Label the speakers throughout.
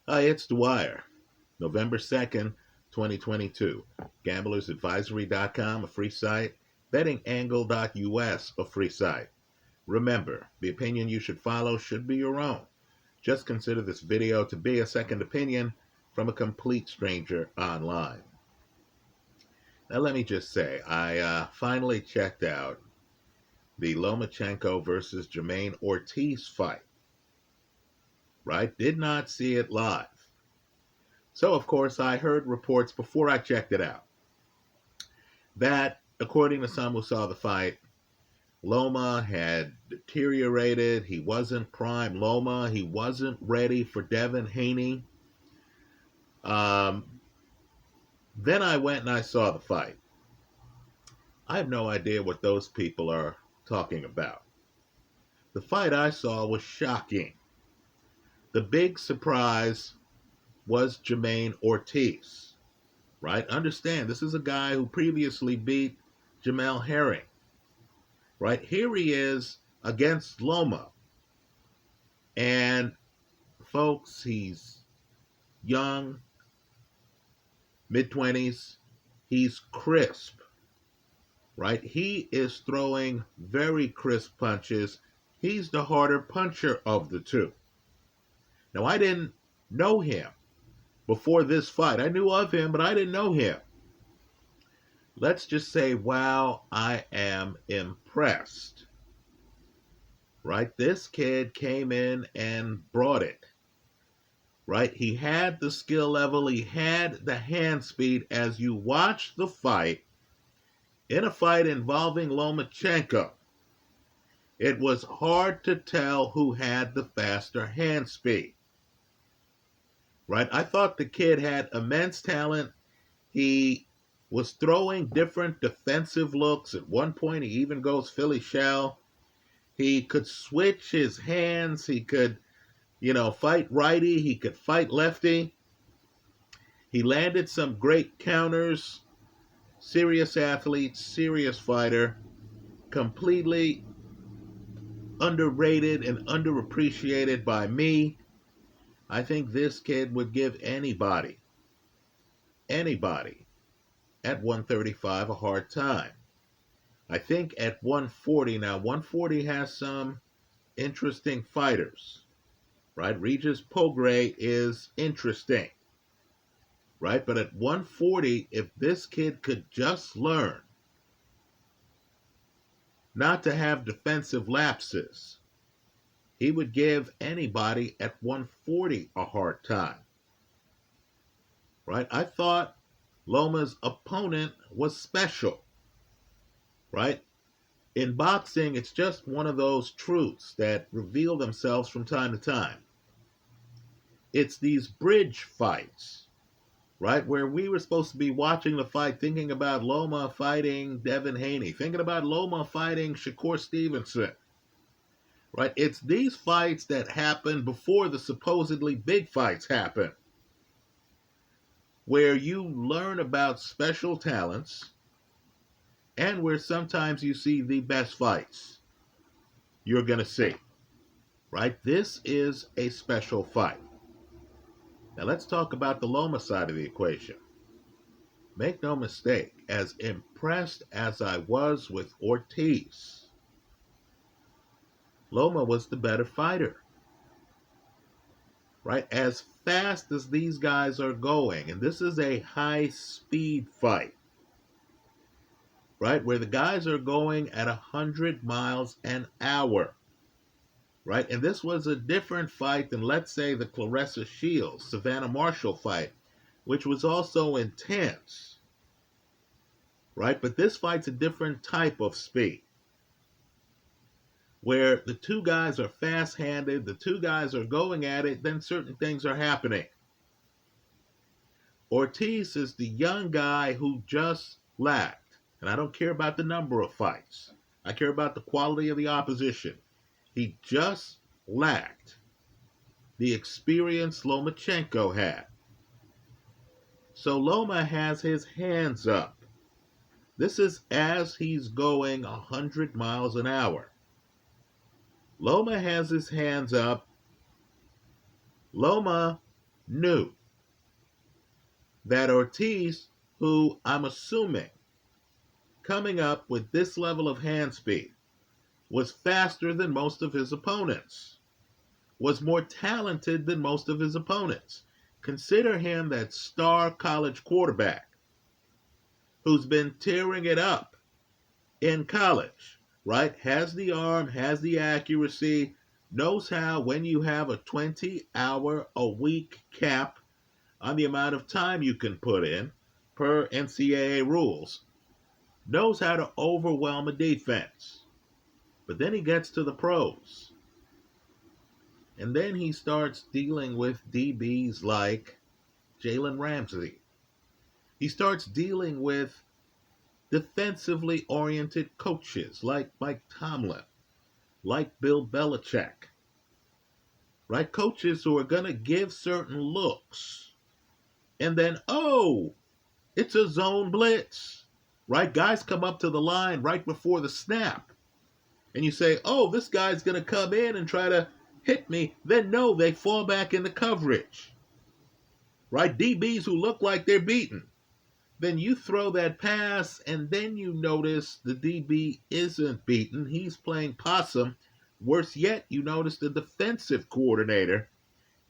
Speaker 1: Hi, it's Dwyer. November 2nd, 2022. GamblersAdvisory.com, a free site. BettingAngle.us, a free site. Remember, the opinion you should follow should be your own. Just consider this video to be a second opinion from a complete stranger online. Now, let me just say, I finally checked out the Lomachenko versus Jermaine Ortiz fight, right? Did not see it live. So, of course, I heard reports before I checked it out that, according to some who saw the fight, Loma had deteriorated. He wasn't prime Loma. He wasn't ready for Devin Haney. Um, then I went and I saw the fight. I have no idea what those people are talking about. The fight I saw was shocking. The big surprise was Jermaine Ortiz, right? Understand, this is a guy who previously beat Jamel Herring. Right, here he is against Loma. And folks, he's young, mid-20s. He's crisp, right? He is throwing very crisp punches. He's the harder puncher of the two. Now, I didn't know him before this fight. I knew of him, but I didn't know him. Let's just say, wow, I am impressed. Right? This kid came in and brought it. Right? He had the skill level. He had the hand speed. As you watch the fight, in a fight involving Lomachenko, it was hard to tell who had the faster hand speed. Right? I thought the kid had immense talent. He was throwing different defensive looks. At one point, he even goes Philly shell. He could switch his hands. He could, fight righty. He could fight lefty. He landed some great counters. Serious athlete, serious fighter. Completely underrated and underappreciated by me. I think this kid would give anybody at 135 a hard time. I think at 140, now 140 has some interesting fighters, right? Regis Prograis is interesting, right? But at 140, if this kid could just learn not to have defensive lapses, he would give anybody at 140 a hard time, right? I thought Loma's opponent was special, right? In boxing, it's just one of those truths that reveal themselves from time to time. It's these bridge fights, right? Where we were supposed to be watching the fight, thinking about Loma fighting Devin Haney, thinking about Loma fighting Shakur Stevenson, right? It's these fights that happen before the supposedly big fights happen, where you learn about special talents and where sometimes you see the best fights you're going to see, right? This is a special fight. Now let's talk about the Loma side of the equation. Make no mistake, as impressed as I was with Ortiz, Loma was the better fighter, right? As fast as these guys are going, and this is a high-speed fight, right? Where the guys are going at 100 miles an hour, right? And this was a different fight than, let's say, the Claressa Shields, Savannah Marshall fight, which was also intense, right? But this fight's a different type of speed, where the two guys are fast-handed, the two guys are going at it, then certain things are happening. Ortiz is the young guy who just lacked, and I don't care about the number of fights. I care about the quality of the opposition. He just lacked the experience Lomachenko had. So Loma has his hands up. This is as he's going 100 miles an hour. Loma has his hands up. Loma knew that Ortiz, who I'm assuming coming up with this level of hand speed, was faster than most of his opponents, was more talented than most of his opponents. Consider him that star college quarterback who's been tearing it up in college, right? Has the arm, has the accuracy, knows how when you have a 20-hour-a-week cap on the amount of time you can put in per NCAA rules, knows how to overwhelm a defense. But then he gets to the pros. And then he starts dealing with DBs like Jalen Ramsey. He starts dealing with defensively oriented coaches like Mike Tomlin, like Bill Belichick, right? Coaches who are going to give certain looks. And then, oh, it's a zone blitz, right? Guys come up to the line right before the snap. And you say, oh, this guy's going to come in and try to hit me. Then no, they fall back into coverage, right? DBs who look like they're beaten. Then you throw that pass, and then you notice the DB isn't beaten. He's playing possum. Worse yet, you notice the defensive coordinator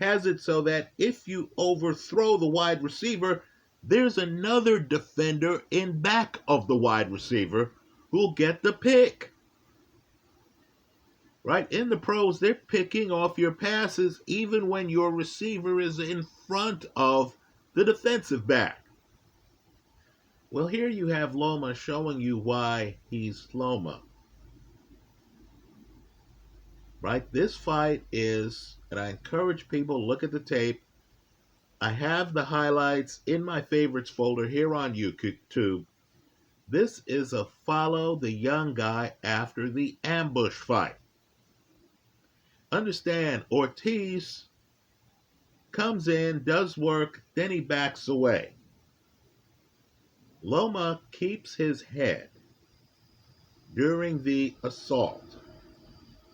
Speaker 1: has it so that if you overthrow the wide receiver, there's another defender in back of the wide receiver who'll get the pick. Right? In the pros, they're picking off your passes even when your receiver is in front of the defensive back. Well, here you have Loma showing you why he's Loma. Right? This fight is, and I encourage people to look at the tape. I have the highlights in my favorites folder here on YouTube. This is a follow the young guy after the ambush fight. Understand, Ortiz comes in, does work, then he backs away. Loma keeps his head during the assault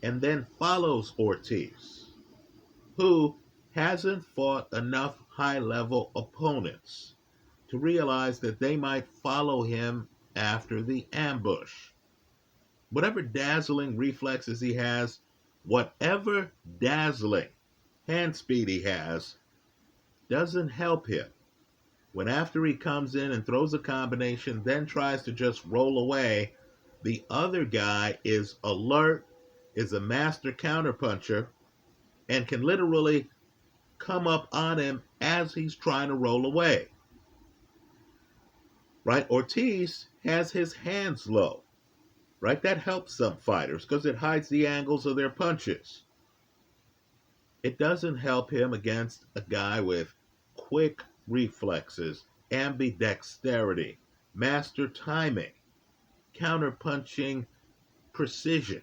Speaker 1: and then follows Ortiz, who hasn't fought enough high-level opponents to realize that they might follow him after the ambush. Whatever dazzling reflexes he has, whatever dazzling hand speed he has, doesn't help him when after he comes in and throws a combination, then tries to just roll away, the other guy is alert, is a master counterpuncher, and can literally come up on him as he's trying to roll away. Right? Ortiz has his hands low. Right? That helps some fighters because it hides the angles of their punches. It doesn't help him against a guy with quick reflexes, ambidexterity, master timing, counterpunching precision,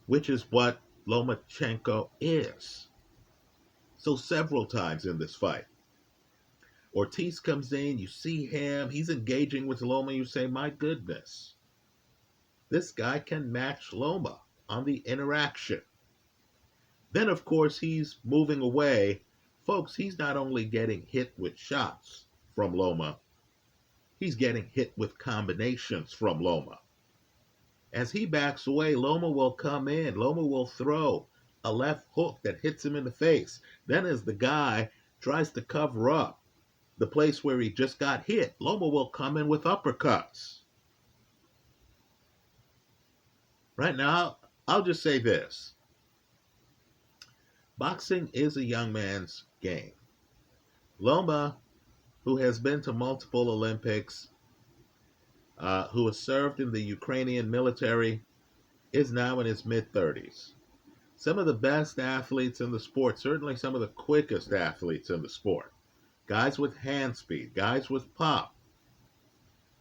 Speaker 1: which is what Lomachenko is. So several times in this fight, Ortiz comes in, you see him, he's engaging with Loma, you say, my goodness, this guy can match Loma on the interaction. Then, of course, he's moving away. Folks, he's not only getting hit with shots from Loma, he's getting hit with combinations from Loma. As he backs away, Loma will come in. Loma will throw a left hook that hits him in the face. Then as the guy tries to cover up the place where he just got hit, Loma will come in with uppercuts. Right now, I'll just say this. Boxing is a young man's game. Loma, who has been to multiple Olympics, who has served in the Ukrainian military, is now in his mid-30s. Some of the best athletes in the sport, certainly some of the quickest athletes in the sport, guys with hand speed, guys with pop,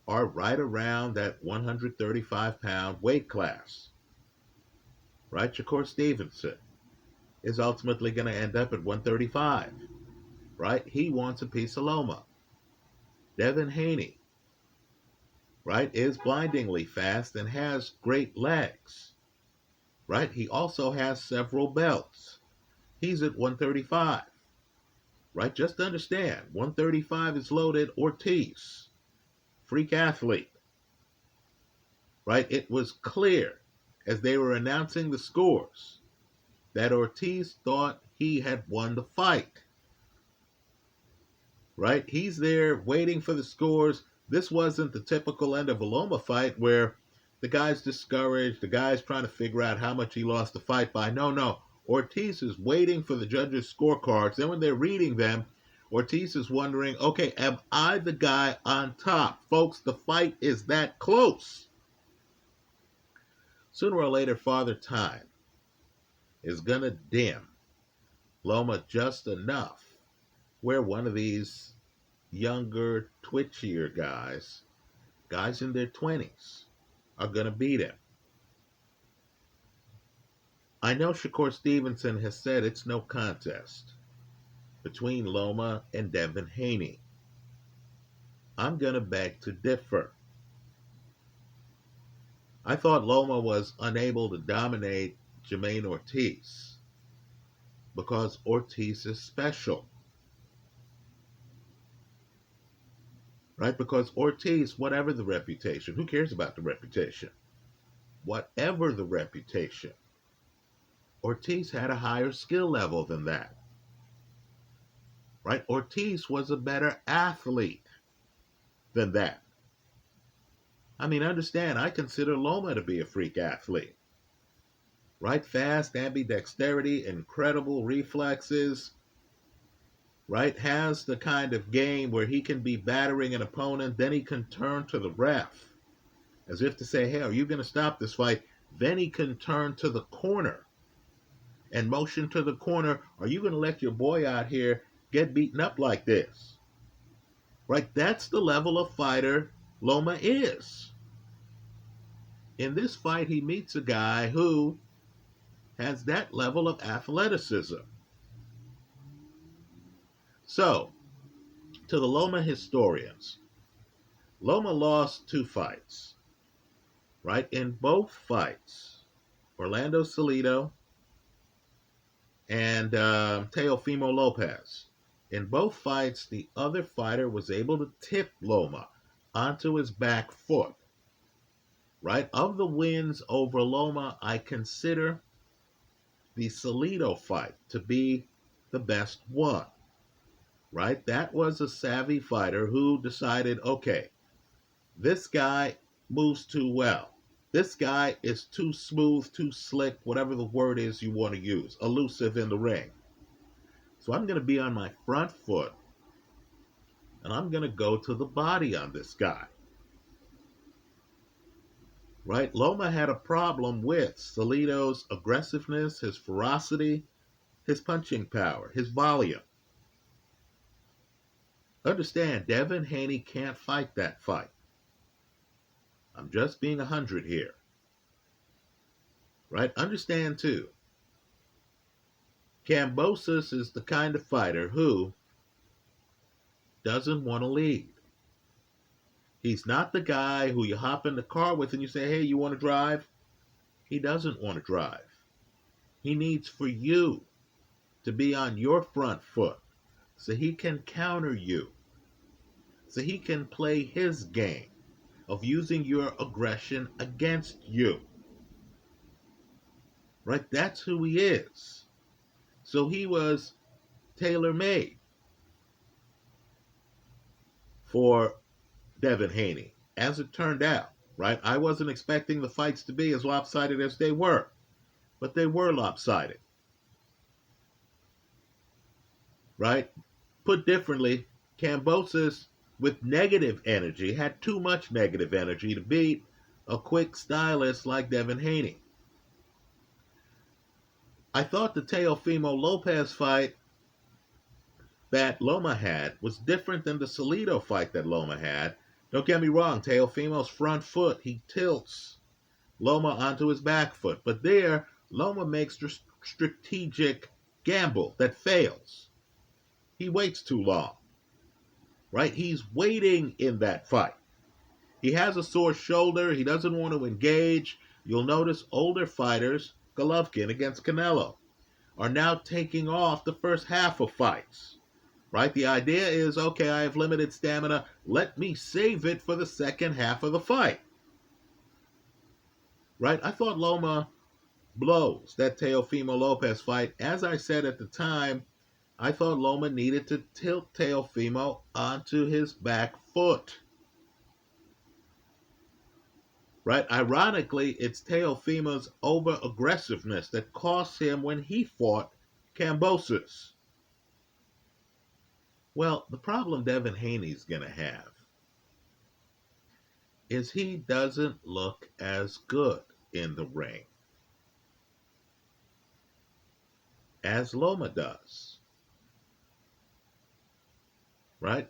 Speaker 1: are right around that 135-pound weight class. Right? Shakur Stevenson is ultimately going to end up at 135. Right? He wants a piece of Loma. Devin Haney, right, is blindingly fast and has great legs. Right? He also has several belts. He's at 135. right? Just understand, 135 is loaded. Ortiz, freak athlete, right? It was clear as they were announcing the scores that Ortiz thought he had won the fight, right? He's there waiting for the scores. This wasn't the typical end of a Loma fight where the guy's discouraged, the guy's trying to figure out how much he lost the fight by. No, no. Ortiz is waiting for the judges' scorecards. Then when they're reading them, Ortiz is wondering, okay, am I the guy on top? Folks, the fight is that close. Sooner or later, Father Time is going to dim Loma just enough where one of these younger, twitchier guys in their 20s, are going to beat him. I know Shakur Stevenson has said it's no contest between Loma and Devin Haney. I'm going to beg to differ. I thought Loma was unable to dominate Jermaine Ortiz because Ortiz is special. Right? Because Ortiz, whatever the reputation, who cares about the reputation? Whatever the reputation, Ortiz had a higher skill level than that. Right? Ortiz was a better athlete than that. I mean, understand, I consider Loma to be a freak athlete. Right? Fast, ambidexterity, incredible reflexes. Right? Has the kind of game where he can be battering an opponent, then he can turn to the ref as if to say, hey, are you going to stop this fight? Then he can turn to the corner and motion to the corner, are you going to let your boy out here get beaten up like this? Right? That's the level of fighter Loma is. In this fight, he meets a guy who has that level of athleticism. So, to the Loma historians, Loma lost 2 fights. Right? In both fights, Orlando Salido and Teofimo Lopez. In both fights, the other fighter was able to tip Loma onto his back foot. Right? Of the wins over Loma, I consider the Salido fight to be the best one. Right? That was a savvy fighter who decided, okay, this guy moves too well. This guy is too smooth, too slick, whatever the word is you want to use, elusive in the ring. So I'm going to be on my front foot, and I'm going to go to the body on this guy. Right? Loma had a problem with Salido's aggressiveness, his ferocity, his punching power, his volume. Understand, Devin Haney can't fight that fight. I'm just being 100 here. Right? Understand, too, Kambosos is the kind of fighter who doesn't want to lead. He's not the guy who you hop in the car with and you say, hey, you want to drive? He doesn't want to drive. He needs for you to be on your front foot so he can counter you, so he can play his game of using your aggression against you. Right? That's who he is. So he was tailor-made for Devin Haney, as it turned out. Right? I wasn't expecting the fights to be as lopsided as they were, but they were lopsided. Right? Put differently, Kambosos with negative energy had too much negative energy to beat a quick stylist like Devin Haney. I thought the Teofimo Lopez fight that Loma had was different than the Salido fight that Loma had. Don't get me wrong, Teofimo's front foot, he tilts Loma onto his back foot. But there, Loma makes a strategic gamble that fails. He waits too long. Right? He's waiting in that fight. He has a sore shoulder. He doesn't want to engage. You'll notice older fighters, Golovkin against Canelo, are now taking off the first half of fights. right? The idea is, okay, I have limited stamina. Let me save it for the second half of the fight, right? I thought Loma blows that Teofimo Lopez fight. As I said at the time, I thought Loma needed to tilt Teofimo onto his back foot, right? Ironically, it's Teofimo's over-aggressiveness that cost him when he fought Kambosos. Well, the problem Devin Haney's going to have is he doesn't look as good in the ring as Loma does, right?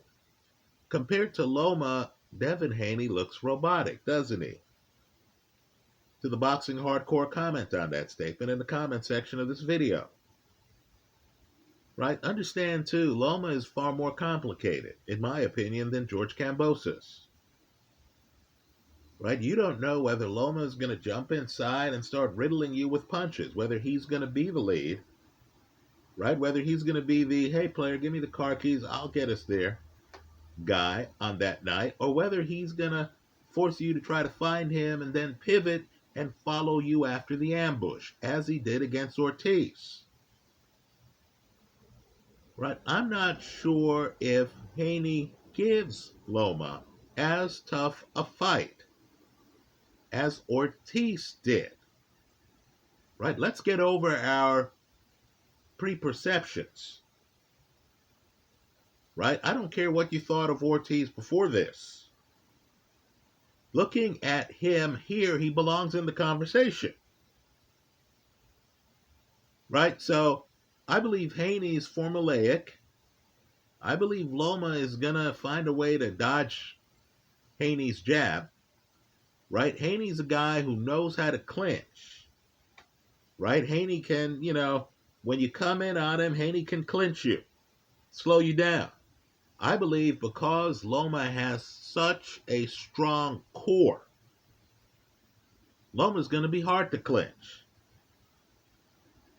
Speaker 1: Compared to Loma, Devin Haney looks robotic, doesn't he? To the Boxing Hardcore, comment on that statement in the comment section of this video. Right? Understand too, Loma is far more complicated, in my opinion, than George Kambosos. Right? You don't know whether Loma is going to jump inside and start riddling you with punches, whether he's going to be the lead, right? Whether he's going to be the, hey player, give me the car keys, I'll get us there guy on that night, or whether he's going to force you to try to find him and then pivot and follow you after the ambush, as he did against Ortiz. Right? I'm not sure if Haney gives Loma as tough a fight as Ortiz did. Right? Let's get over our preperceptions. Right? I don't care what you thought of Ortiz before this. Looking at him here, he belongs in the conversation. Right? So I believe Haney's formulaic. I believe Loma is going to find a way to dodge Haney's jab. Right? Haney's a guy who knows how to clinch. Right? Haney can, when you come in on him, Haney can clinch you, slow you down. I believe because Loma has such a strong core, Loma's going to be hard to clinch.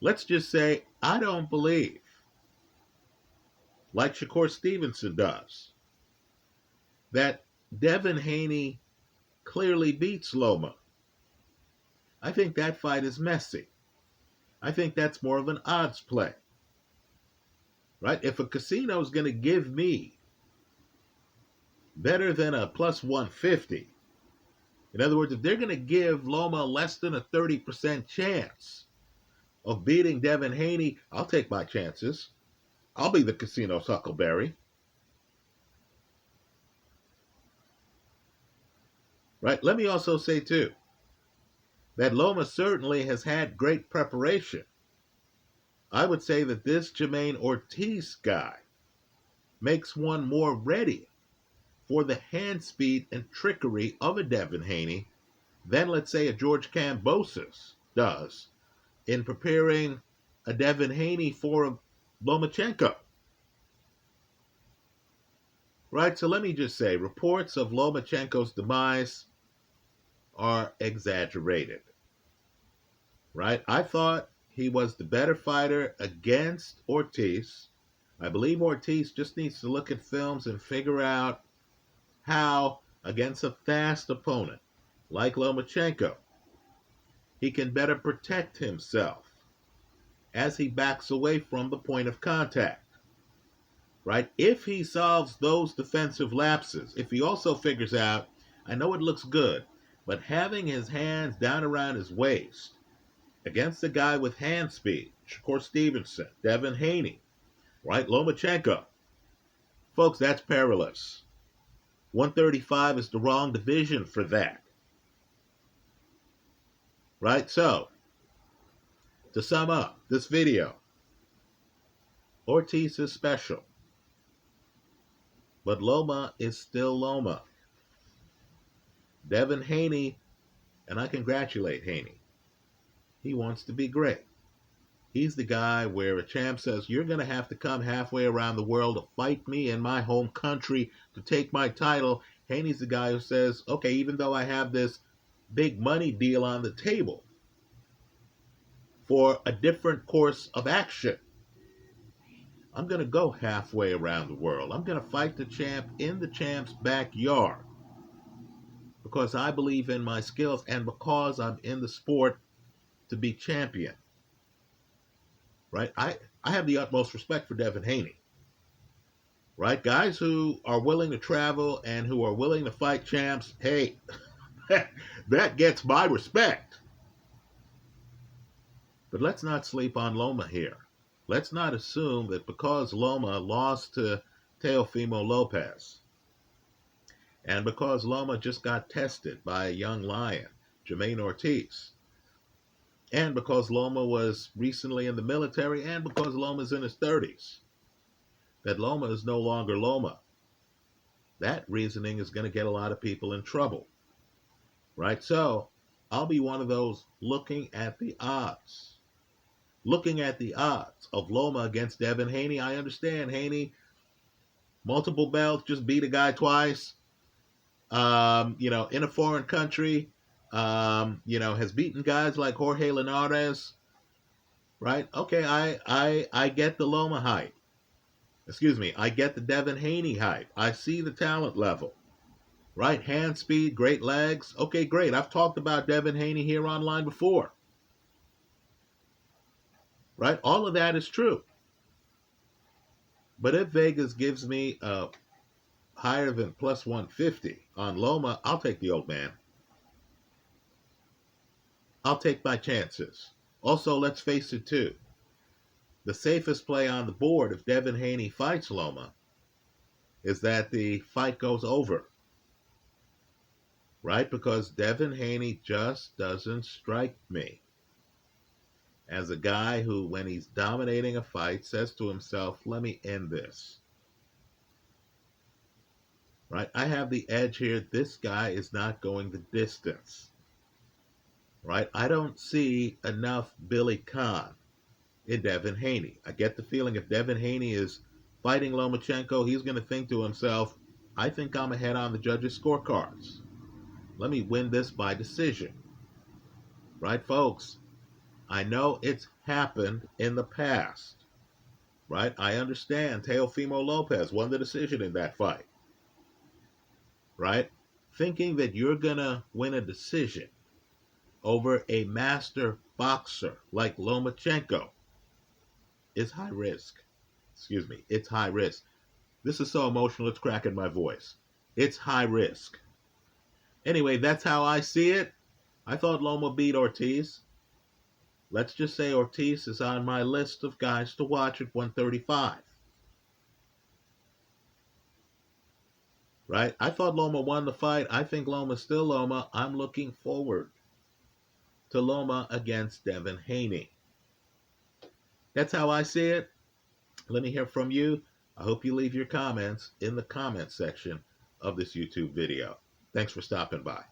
Speaker 1: Let's just say, I don't believe, like Shakur Stevenson does, that Devin Haney clearly beats Loma. I think that fight is messy. I think that's more of an odds play. Right? If a casino is going to give me better than a plus 150, in other words, if they're going to give Loma less than a 30% chance of beating Devin Haney, I'll take my chances. I'll be the casino's Huckleberry. Right? Let me also say, too, that Loma certainly has had great preparation. I would say that this Jermaine Ortiz guy makes one more ready for the hand speed and trickery of a Devin Haney than, let's say, a George Kambosos does in preparing a Devin Haney for a Lomachenko. Right, so let me just say, reports of Lomachenko's demise are exaggerated. Right, I thought he was the better fighter against Ortiz. I believe Ortiz just needs to look at films and figure out how, against a fast opponent like Lomachenko, he can better protect himself as he backs away from the point of contact. Right? If he solves those defensive lapses, if he also figures out, I know it looks good, but having his hands down around his waist against a guy with hand speed, Shakur Stevenson, Devin Haney, right? Lomachenko. Folks, that's perilous. 135 is the wrong division for that. Right? So, to sum up this video, Ortiz is special, but Loma is still Loma. Devin Haney, and I congratulate Haney, he wants to be great. He's the guy where a champ says, you're going to have to come halfway around the world to fight me in my home country to take my title. Haney's the guy who says, okay, even though I have this big money deal on the table for a different course of action, I'm going to go halfway around the world. I'm going to fight the champ in the champ's backyard because I believe in my skills and because I'm in the sport to be champion. Right? I have the utmost respect for Devin Haney. Right? Guys who are willing to travel and who are willing to fight champs, hey, that gets my respect. But let's not sleep on Loma here. Let's not assume that because Loma lost to Teofimo Lopez and because Loma just got tested by a young lion, Jermaine Ortiz, and because Loma was recently in the military and because Loma's in his 30s, that Loma is no longer Loma. That reasoning is going to get a lot of people in trouble. Right? So I'll be one of those looking at the odds. Looking at the odds of Loma against Devin Haney. I understand Haney, multiple belts, just beat a guy twice. In a foreign country, has beaten guys like Jorge Linares. Right? Okay, I get the Loma hype. Excuse me, I get the Devin Haney hype. I see the talent level. Right? Hand speed, great legs. Okay, great. I've talked about Devin Haney here online before. Right? All of that is true. But if Vegas gives me a higher than plus 150 on Loma, I'll take the old man. I'll take my chances. Also, let's face it too. The safest play on the board if Devin Haney fights Loma is that the fight goes over. Right? Because Devin Haney just doesn't strike me as a guy who, when he's dominating a fight, says to himself, let me end this. Right? I have the edge here. This guy is not going the distance. Right? I don't see enough Billy Khan in Devin Haney. I get the feeling if Devin Haney is fighting Lomachenko, he's going to think to himself, I think I'm ahead on the judges' scorecards. Let me win this by decision. Right, folks? I know it's happened in the past. Right? I understand Teofimo Lopez won the decision in that fight. Right? Thinking that you're going to win a decision over a master boxer like Lomachenko is high risk. Excuse me, it's high risk. This is so emotional, it's cracking my voice. It's high risk. Anyway, that's how I see it. I thought Loma beat Ortiz. Let's just say Ortiz is on my list of guys to watch at 135. Right? I thought Loma won the fight. I think Loma's still Loma. I'm looking forward to Loma against Devin Haney. That's how I see it. Let me hear from you. I hope you leave your comments in the comment section of this YouTube video. Thanks for stopping by.